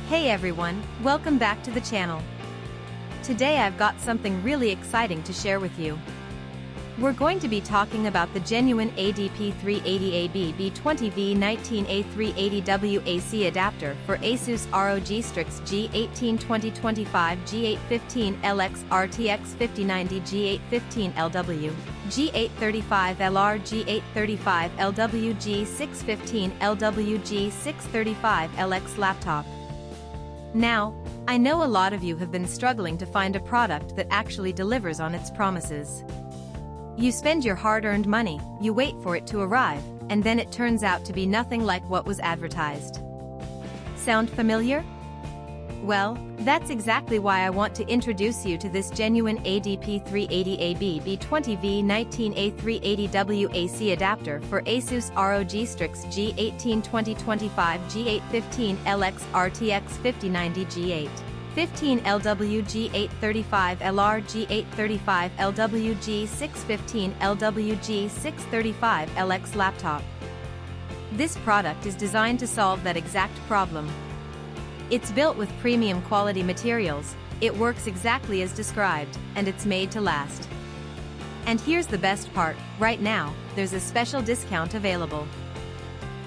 Hey everyone, welcome back to the channel. Today I've got something really exciting to share with you. We're going to be talking about the Genuine ADP-380AB B 20V 19A 380W AC adapter for ASUS ROG Strix G18 2025 G815 LX RTX 5090 G815 LW, G835 LR G835 LW G615 LW G635 LX laptop. Now, I know a lot of you have been struggling to find a product that actually delivers on its promises. You spend your hard-earned money, you wait for it to arrive, and then it turns out to be nothing like what was advertised. Sound familiar? Well, that's exactly why I want to introduce you to this Genuine ADP-380AB B 20V 19A 380W AC adapter for ASUS ROG Strix G18 2025 G815 LX RTX 5090 G8. 15 LW G835 LR G835 LW G615 LW G635 LX laptop. This product is designed to solve that exact problem. It's built with premium quality materials, it works exactly as described, and it's made to last. And here's the best part, right now, there's a special discount available.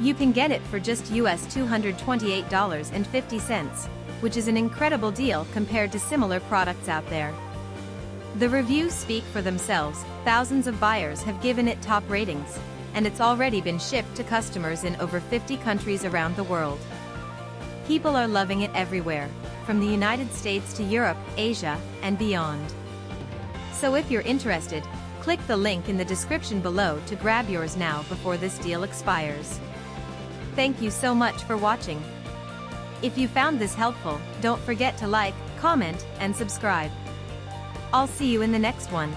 You can get it for just US $228.50. Which is an incredible deal compared to similar products out there. The reviews speak for themselves, thousands of buyers have given it top ratings, and it's already been shipped to customers in over 50 countries around the world. People are loving it everywhere, from the United States to Europe, Asia, and beyond. So if you're interested, click the link in the description below to grab yours now before this deal expires. Thank you so much for watching. If you found this helpful, don't forget to like, comment, and subscribe. I'll see you in the next one.